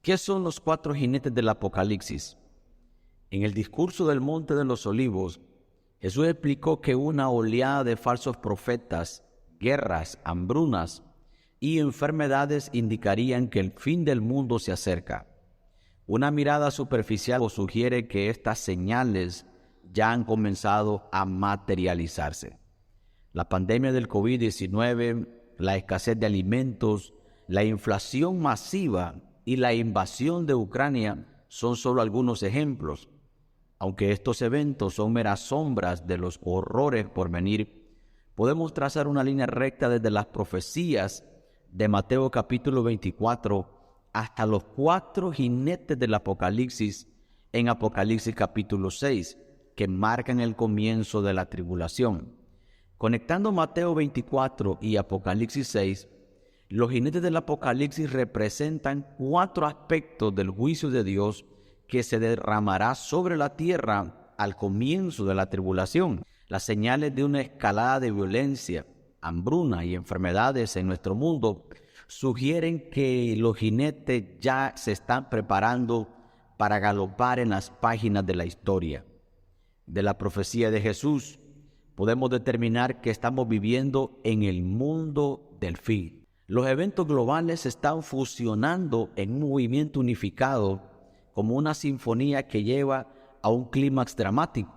¿Qué son los 4 jinetes del Apocalipsis? En el discurso del Monte de los Olivos, Jesús explicó que una oleada de falsos profetas, guerras, hambrunas y enfermedades indicarían que el fin del mundo se acerca. Una mirada superficial sugiere que estas señales ya han comenzado a materializarse. La pandemia del COVID-19, la escasez de alimentos, la inflación masiva y la invasión de Ucrania son solo algunos ejemplos. Aunque estos eventos son meras sombras de los horrores por venir, podemos trazar una línea recta desde las profecías de Mateo capítulo 24 hasta los 4 jinetes del Apocalipsis en Apocalipsis capítulo 6, que marcan el comienzo de la tribulación. Conectando Mateo 24 y Apocalipsis 6, los jinetes del Apocalipsis representan 4 aspectos del juicio de Dios que se derramará sobre la tierra al comienzo de la tribulación. Las señales de una escalada de violencia, hambruna y enfermedades en nuestro mundo sugieren que los jinetes ya se están preparando para galopar en las páginas de la historia. De la profecía de Jesús, podemos determinar que estamos viviendo en el mundo del fin. Los eventos globales se están fusionando en un movimiento unificado como una sinfonía que lleva a un clímax dramático.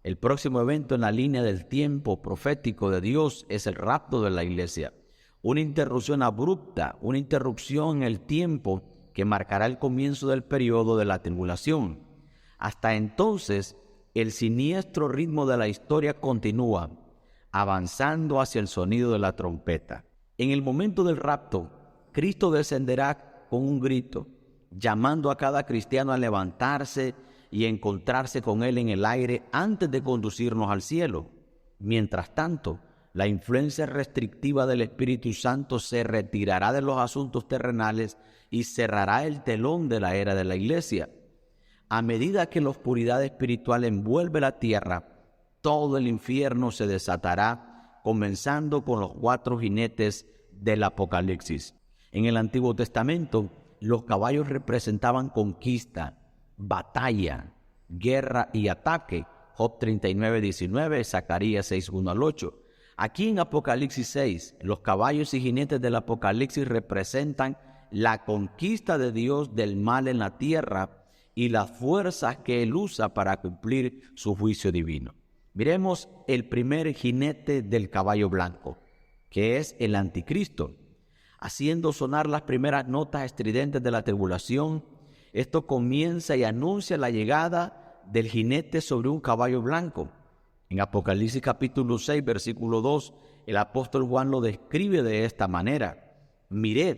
El próximo evento en la línea del tiempo profético de Dios es el rapto de la iglesia. Una interrupción abrupta, una interrupción en el tiempo que marcará el comienzo del periodo de la tribulación. Hasta entonces, el siniestro ritmo de la historia continúa, avanzando hacia el sonido de la trompeta. En el momento del rapto, Cristo descenderá con un grito, llamando a cada cristiano a levantarse y encontrarse con Él en el aire antes de conducirnos al cielo. Mientras tanto, la influencia restrictiva del Espíritu Santo se retirará de los asuntos terrenales y cerrará el telón de la era de la iglesia. A medida que la oscuridad espiritual envuelve la tierra, todo el infierno se desatará, comenzando con los 4 jinetes del Apocalipsis. En el Antiguo Testamento, los caballos representaban conquista, batalla, guerra y ataque. Job 39:19, Zacarías 6:1-8. Aquí en Apocalipsis 6, los caballos y jinetes del Apocalipsis representan la conquista de Dios del mal en la tierra y las fuerzas que Él usa para cumplir su juicio divino. Miremos el primer jinete del caballo blanco, que es el anticristo. Haciendo sonar las primeras notas estridentes de la tribulación, esto comienza y anuncia la llegada del jinete sobre un caballo blanco. En Apocalipsis capítulo 6, versículo 2, el apóstol Juan lo describe de esta manera. Mirad,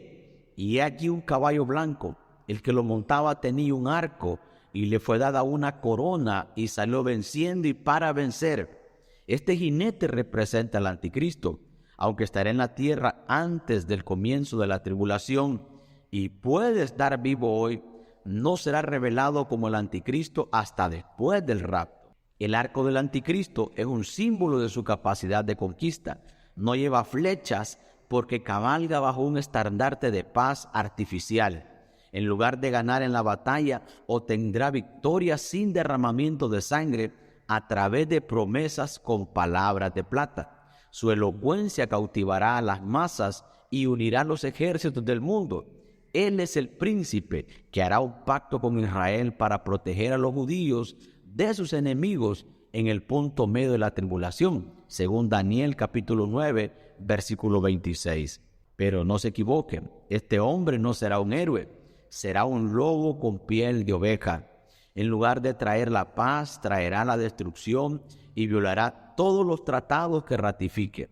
y he aquí un caballo blanco, el que lo montaba tenía un arco, y le fue dada una corona, y salió venciendo y para vencer. Este jinete representa al anticristo, aunque estará en la tierra antes del comienzo de la tribulación y puede estar vivo hoy, no será revelado como el anticristo hasta después del rapto. El arco del anticristo es un símbolo de su capacidad de conquista. No lleva flechas porque cabalga bajo un estandarte de paz artificial. En lugar de ganar en la batalla, obtendrá victoria sin derramamiento de sangre a través de promesas con palabras de plata. Su elocuencia cautivará a las masas y unirá los ejércitos del mundo. Él es el príncipe que hará un pacto con Israel para proteger a los judíos de sus enemigos en el punto medio de la tribulación, según Daniel capítulo 9, versículo 26. Pero no se equivoquen, este hombre no será un héroe, será un lobo con piel de oveja. En lugar de traer la paz, traerá la destrucción y violará todos los tratados que ratifique.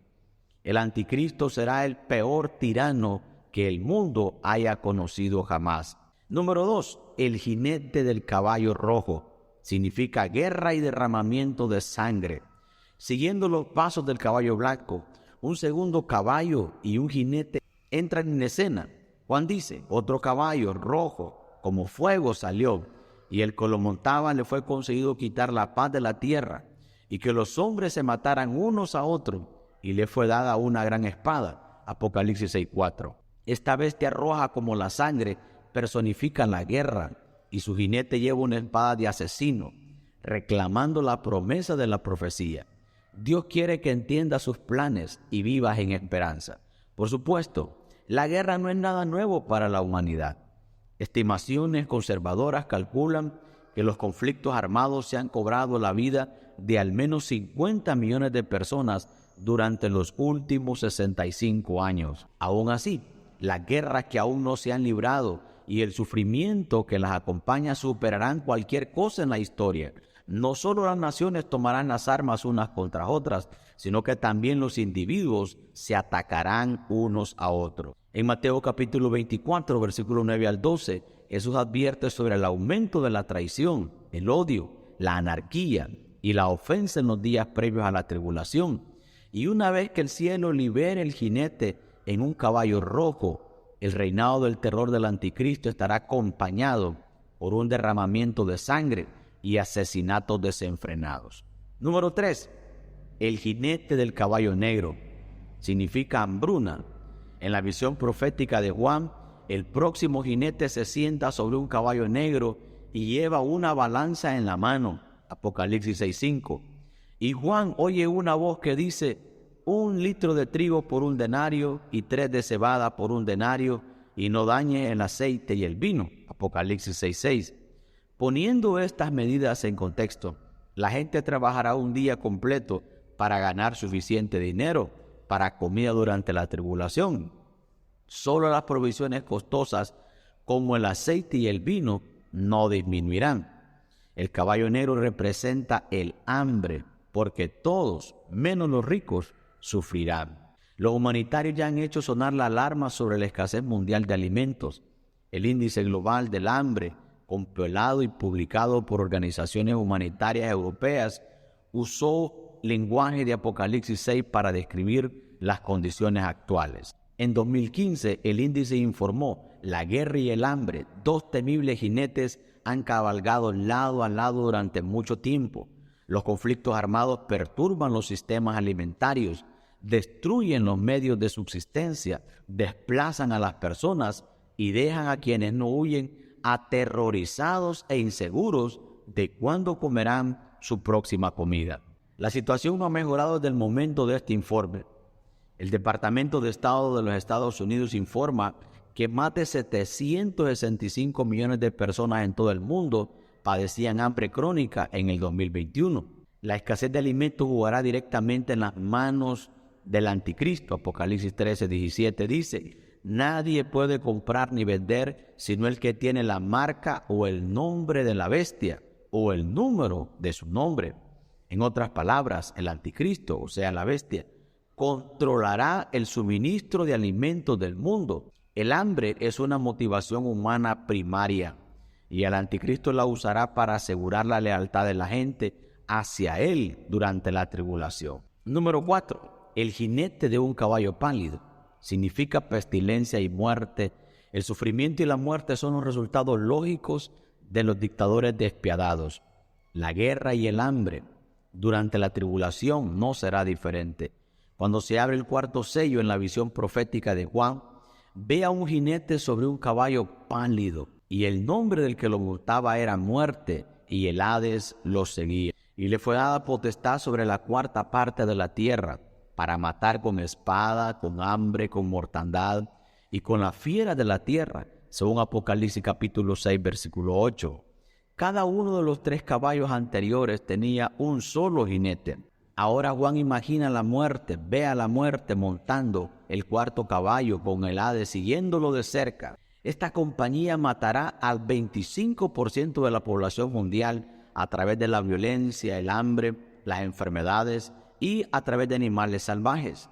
El anticristo será el peor tirano que el mundo haya conocido jamás. Número 2. El jinete del caballo rojo. Significa guerra y derramamiento de sangre. Siguiendo los pasos del caballo blanco, un segundo caballo y un jinete entran en escena. Juan dice, otro caballo rojo como fuego salió, y el que lo montaba le fue concedido quitar la paz de la tierra, y que los hombres se mataran unos a otros, y le fue dada una gran espada. Apocalipsis 6:4. Esta bestia roja como la sangre personifica la guerra y su jinete lleva una espada de asesino, reclamando la promesa de la profecía. Dios quiere que entiendas sus planes y vivas en esperanza. Por supuesto, la guerra no es nada nuevo para la humanidad. Estimaciones conservadoras calculan que los conflictos armados se han cobrado la vida de al menos 50 millones de personas durante los últimos 65 años. Aún así, las guerras que aún no se han librado y el sufrimiento que las acompaña superarán cualquier cosa en la historia. No solo las naciones tomarán las armas unas contra otras, sino que también los individuos se atacarán unos a otros. En Mateo capítulo 24, versículo 9 al 12, Jesús advierte sobre el aumento de la traición, el odio, la anarquía y la ofensa en los días previos a la tribulación. Y una vez que el cielo libere el jinete en un caballo rojo, el reinado del terror del anticristo estará acompañado por un derramamiento de sangre y asesinatos desenfrenados. Número 3. El jinete del caballo negro significa hambruna. En la visión profética de Juan, el próximo jinete se sienta sobre un caballo negro y lleva una balanza en la mano. Apocalipsis 6:5. Y Juan oye una voz que dice: 1 litro de trigo por 1 denario y 3 de cebada por 1 denario, y no dañes el aceite y el vino. Apocalipsis 6:6. Poniendo estas medidas en contexto, la gente trabajará un día completo para ganar suficiente dinero para comida durante la tribulación. Solo las provisiones costosas como el aceite y el vino no disminuirán. El caballo negro representa el hambre, porque todos, menos los ricos, sufrirán. Los humanitarios ya han hecho sonar la alarma sobre la escasez mundial de alimentos. El índice global del hambre, compilado y publicado por organizaciones humanitarias europeas, usó lenguaje de Apocalipsis 6 para describir las condiciones actuales. En 2015, el índice informó: la guerra y el hambre, 2 temibles jinetes, han cabalgado lado a lado durante mucho tiempo. Los conflictos armados perturban los sistemas alimentarios, destruyen los medios de subsistencia, desplazan a las personas y dejan a quienes no huyen aterrorizados e inseguros de cuándo comerán su próxima comida. La situación no ha mejorado desde el momento de este informe. El Departamento de Estado de los Estados Unidos informa que más de 765 millones de personas en todo el mundo padecían hambre crónica en el 2021. La escasez de alimentos jugará directamente en las manos del anticristo. Apocalipsis 13:17 dice: nadie puede comprar ni vender sino el que tiene la marca o el nombre de la bestia o el número de su nombre. En otras palabras, el anticristo, o sea, la bestia, controlará el suministro de alimentos del mundo. El hambre es una motivación humana primaria y el anticristo la usará para asegurar la lealtad de la gente hacia él durante la tribulación. Número 4. El jinete de un caballo pálido significa pestilencia y muerte. El sufrimiento y la muerte son los resultados lógicos de los dictadores despiadados. La guerra y el hambre durante la tribulación no será diferente. Cuando se abre el 4º sello en la visión profética de Juan, ve a un jinete sobre un caballo pálido, y el nombre del que lo montaba era Muerte, y el Hades lo seguía. Y le fue dada potestad sobre la 4ª parte de la tierra, para matar con espada, con hambre, con mortandad, y con la fiera de la tierra, según Apocalipsis capítulo 6, versículo 8. Cada uno de los 3 caballos anteriores tenía un solo jinete. Ahora Juan imagina la muerte, ve a la muerte montando el 4º caballo con el Hades siguiéndolo de cerca. Esta compañía matará al 25% de la población mundial a través de la violencia, el hambre, las enfermedades y a través de animales salvajes.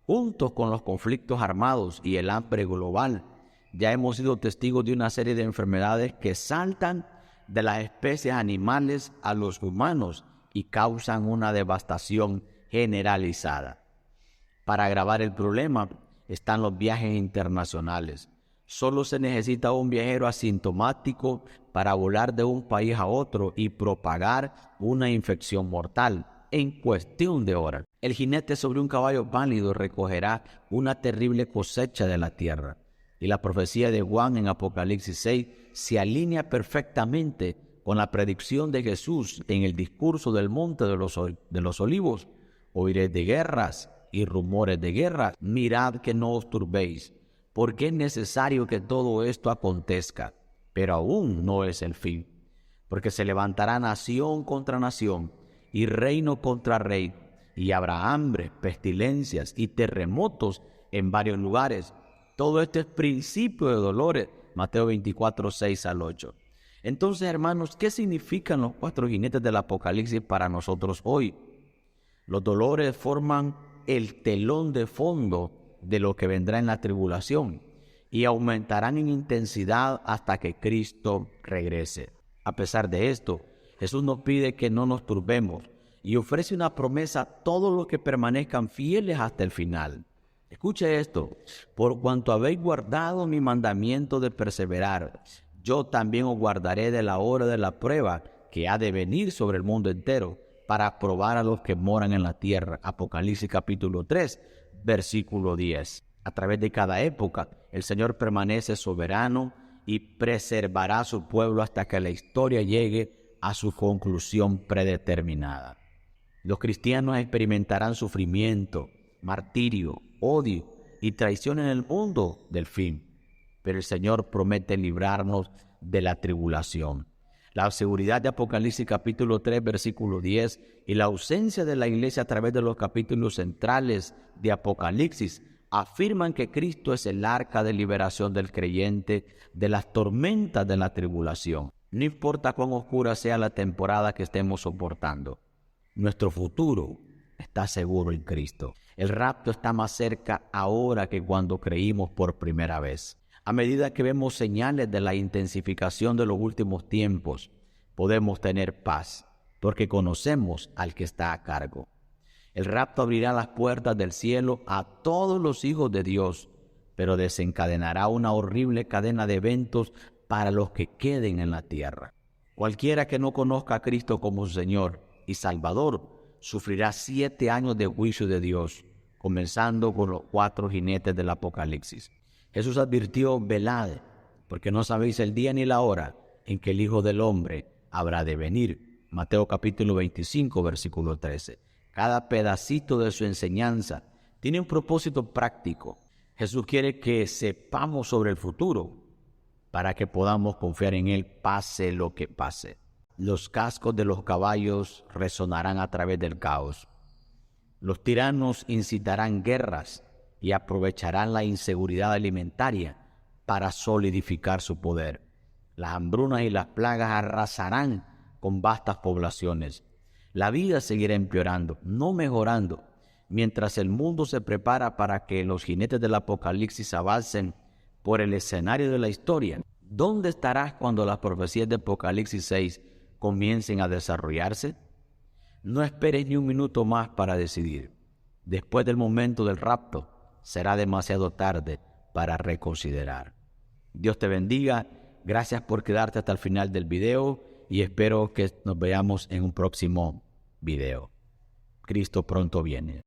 Juntos con los conflictos armados y el hambre global, ya hemos sido testigos de una serie de enfermedades que saltan de las especies animales a los humanos y causan una devastación generalizada. Para agravar el problema están los viajes internacionales. Solo se necesita un viajero asintomático para volar de un país a otro y propagar una infección mortal en cuestión de horas. El jinete sobre un caballo pálido recogerá una terrible cosecha de la tierra. y la profecía de Juan en Apocalipsis 6 se alinea perfectamente con la predicción de Jesús en el discurso del monte de los olivos. Oiréis de guerras y rumores de guerra. Mirad que no os turbéis, porque es necesario que todo esto acontezca, pero aún no es el fin, porque se levantará nación contra nación y reino contra rey, y habrá hambre, pestilencias y terremotos en varios lugares. Todo esto es principio de dolores. Mateo 24, 6 al 8. Entonces, hermanos, ¿qué significan los 4 jinetes del Apocalipsis para nosotros hoy? Los dolores forman el telón de fondo de lo que vendrá en la tribulación y aumentarán en intensidad hasta que Cristo regrese. A pesar de esto, Jesús nos pide que no nos turbemos y ofrece una promesa a todos los que permanezcan fieles hasta el final. Escuche esto: por cuanto habéis guardado mi mandamiento de perseverar, yo también os guardaré de la hora de la prueba que ha de venir sobre el mundo entero para probar a los que moran en la tierra. Apocalipsis capítulo 3, versículo 10. A través de cada época, el Señor permanece soberano y preservará a su pueblo hasta que la historia llegue a su conclusión predeterminada. Los cristianos experimentarán sufrimiento, martirio, odio y traición en el mundo del fin, pero el Señor promete librarnos de la tribulación. La seguridad de Apocalipsis capítulo 3, versículo 10 y la ausencia de la iglesia a través de los capítulos centrales de Apocalipsis afirman que Cristo es el arca de liberación del creyente de las tormentas de la tribulación. No importa cuán oscura sea la temporada que estemos soportando, nuestro futuro está seguro en Cristo. El rapto está más cerca ahora que cuando creímos por primera vez. A medida que vemos señales de la intensificación de los últimos tiempos, podemos tener paz, porque conocemos al que está a cargo. El rapto abrirá las puertas del cielo a todos los hijos de Dios, pero desencadenará una horrible cadena de eventos para los que queden en la tierra. Cualquiera que no conozca a Cristo como Señor y Salvador sufrirá 7 años de juicio de Dios, comenzando con los 4 jinetes del Apocalipsis. Jesús advirtió: velad, porque no sabéis el día ni la hora en que el Hijo del Hombre habrá de venir. Mateo capítulo 25, versículo 13. Cada pedacito de su enseñanza tiene un propósito práctico. Jesús quiere que sepamos sobre el futuro para que podamos confiar en Él pase lo que pase. Los cascos de los caballos resonarán a través del caos. Los tiranos incitarán guerras y aprovecharán la inseguridad alimentaria para solidificar su poder. Las hambrunas y las plagas arrasarán con vastas poblaciones. La vida seguirá empeorando, no mejorando, mientras el mundo se prepara para que los jinetes del Apocalipsis avancen por el escenario de la historia. ¿Dónde estarás cuando las profecías de Apocalipsis 6 comiencen a desarrollarse? No esperes ni un minuto más para decidir. Después del momento del rapto, será demasiado tarde para reconsiderar. Dios te bendiga. Gracias por quedarte hasta el final del video y espero que nos veamos en un próximo video. Cristo pronto viene.